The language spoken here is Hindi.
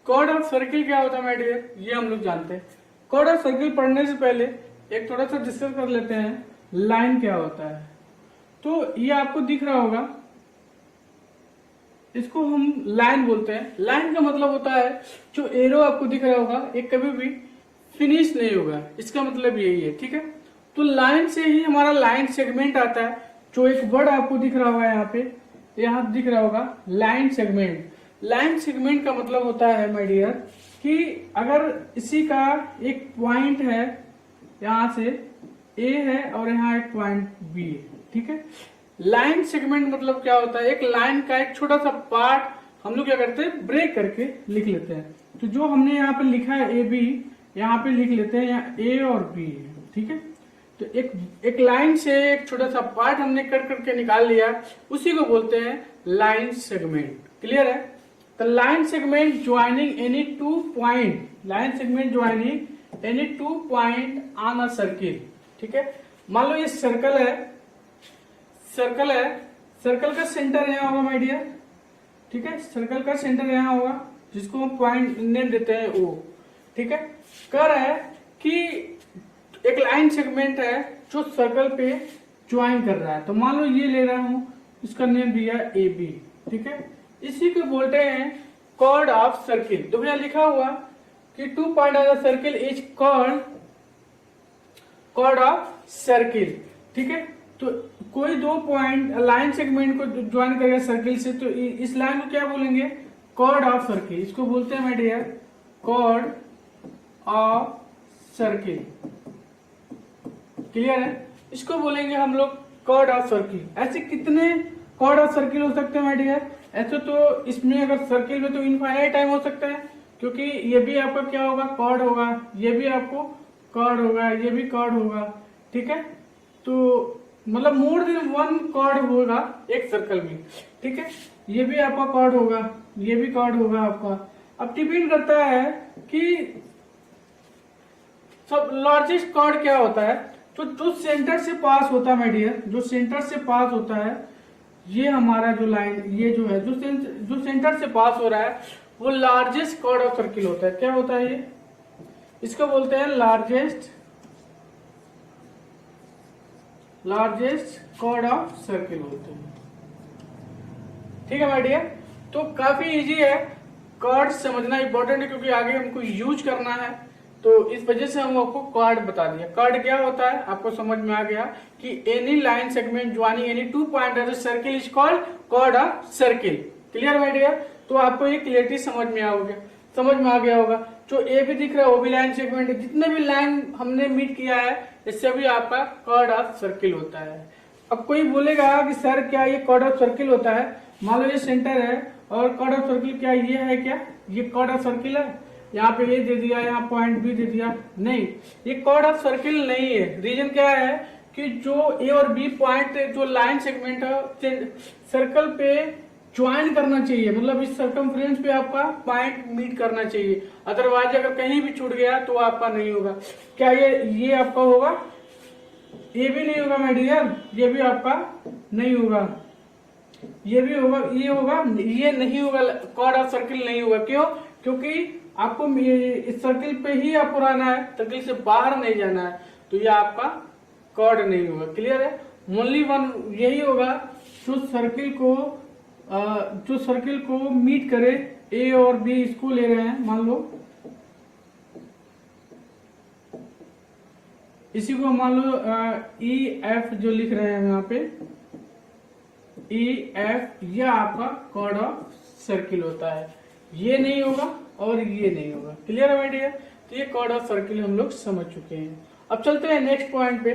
कॉर्ड ऑफ सर्किल क्या होता है माय डियर, ये हम लोग जानते हैं। कॉर्ड ऑफ सर्किल पढ़ने से पहले एक थोड़ा सा डिस्कस कर लेते हैं लाइन क्या होता है। तो ये आपको दिख रहा होगा, इसको हम लाइन बोलते हैं। लाइन का मतलब होता है जो एरो आपको दिख रहा होगा एक कभी भी फिनिश नहीं होगा, इसका मतलब यही है, ठीक है। तो लाइन से ही हमारा लाइन सेगमेंट आता है। जो एक वर्ड आपको दिख रहा होगा यहाँ दिख रहा होगा लाइन सेगमेंट। लाइन सेगमेंट का मतलब होता है माय डियर कि अगर इसी का एक पॉइंट है, यहां से ए है और यहाँ एक पॉइंट बी है, ठीक है। लाइन सेगमेंट मतलब क्या होता है, एक लाइन का एक छोटा सा पार्ट हम लोग क्या करते हैं, ब्रेक करके लिख लेते हैं। तो जो हमने यहाँ पे लिखा है ए बी, यहाँ पे लिख लेते हैं यहाँ ए और बी है, ठीक है। तो एक लाइन से एक छोटा सा पार्ट हमने कट करके निकाल लिया, उसी को बोलते हैं लाइन सेगमेंट। क्लियर है। तो line segment joining any two point, line segment joining any two point on a circle, ठीक है। मान लो ये सर्कल है, सर्कल का सेंटर यहाँ होगा माय डियर, ठीक है। सर्कल का सेंटर यहाँ होगा जिसको हम पॉइंट नेम देते हैं ओ, ठीक है। कर है कि एक लाइन सेगमेंट है जो सर्कल पे ज्वाइन कर रहा है। तो मान लो ये ले रहा हूं, इसका नेम दिया ए बी, ठीक है। इसी को बोलते हैं कॉर्ड ऑफ सर्किल। तो भैया लिखा हुआ कि 2 point of the circle is chord of circle, ठीक है। तो कोई 2 पॉइंट लाइन सेगमेंट को ज्वाइन करेगा सर्किल से, तो इस लाइन को क्या बोलेंगे, कॉर्ड ऑफ सर्किल। इसको बोलते हैं my dear chord of circle. Clear है। इसको बोलेंगे हम लोग कॉर्ड ऑफ सर्किल। ऐसे कितने कॉर्ड ऑफ सर्किल हो सकते हैं माय डियर, ऐसे तो इसमें अगर सर्किल में तो इनफाइनाइट टाइम हो सकता है, क्योंकि ये भी आपका क्या होगा, कॉर्ड होगा, ये भी आपको कॉर्ड होगा, ये भी कॉर्ड होगा, ठीक है। तो मतलब मोर देन 1 कॉर्ड होगा एक सर्कल में, ठीक है। ये भी आपका कॉर्ड होगा, ये भी कॉर्ड होगा आपका। अब डिपेंड करता है कि सब लार्जेस्ट कॉर्ड क्या होता है, तो जो सेंटर से पास होता है माय डियर, जो सेंटर से पास होता है, ये हमारा जो लाइन, ये जो है जो सेंटर से पास हो रहा है, वो लार्जेस्ट कॉर्ड ऑफ सर्किल होता है। क्या होता है ये, इसको बोलते हैं लार्जेस्ट कॉर्ड ऑफ सर्किल बोलते हैं, ठीक है माय डियर। तो काफी इजी है, कॉर्ड समझना इंपॉर्टेंट है क्योंकि आगे हमको यूज करना है, तो इस वजह से हम आपको कॉर्ड बता दिया। कॉर्ड क्या होता है आपको समझ में आ गया कि any line segment joining any 2 point of the circle is called chord of circle. Clear my dear. तो आपको ये क्लियरिटी समझ में आ गया होगा। जो ए भी दिख रहा है वो भी लाइन सेगमेंट है। जितने भी लाइन हमने मीट किया है इससे भी आपका कॉर्ड ऑफ सर्किल होता है। अब कोई बोलेगा कि सर क्या ये कॉर्ड ऑफ सर्किल होता है, मान लो ये सेंटर है और कॉर्ड ऑफ सर्किल क्या ये है, क्या ये कॉर्ड ऑफ सर्किल है, यहाँ पे ये दे दिया, यहाँ पॉइंट बी दे दिया, नहीं, ये कॉर्ड ऑफ सर्किल नहीं है। रीजन क्या है कि जो ए और बी पॉइंट जो लाइन सेगमेंट है सर्कल पे ज्वाइन करना चाहिए, मतलब इस सर्कमफ्रेंस पे आपका पॉइंट मीट करना चाहिए। अदरवाइज अगर कहीं भी छूट गया तो आपका नहीं होगा। क्या ये आपका होगा, ये भी नहीं होगा माय डियर, ये भी आपका नहीं होगा, ये भी होगा, ये होगा, ये नहीं होगा, कॉर्ड ऑफ सर्किल नहीं होगा। क्यों, क्योंकि आपको इस सर्किल पे ही आपको रहना है, सर्किल से बाहर नहीं जाना है, तो ये आपका कॉर्ड नहीं होगा। क्लियर है। ओनली वन यही होगा जो सर्किल को मीट करे, ए और बी इसको ले रहे हैं, मान लो इसी को मान लो ई एफ जो लिख रहे हैं यहाँ पे ई एफ, यह आपका कॉर्ड ऑफ सर्किल होता है। ये नहीं होगा और ये नहीं होगा। क्लियर है माय डियर। तो ये कॉर्ड ऑफ सर्किल हम लोग समझ चुके हैं। अब चलते हैं नेक्स्ट पॉइंट पे।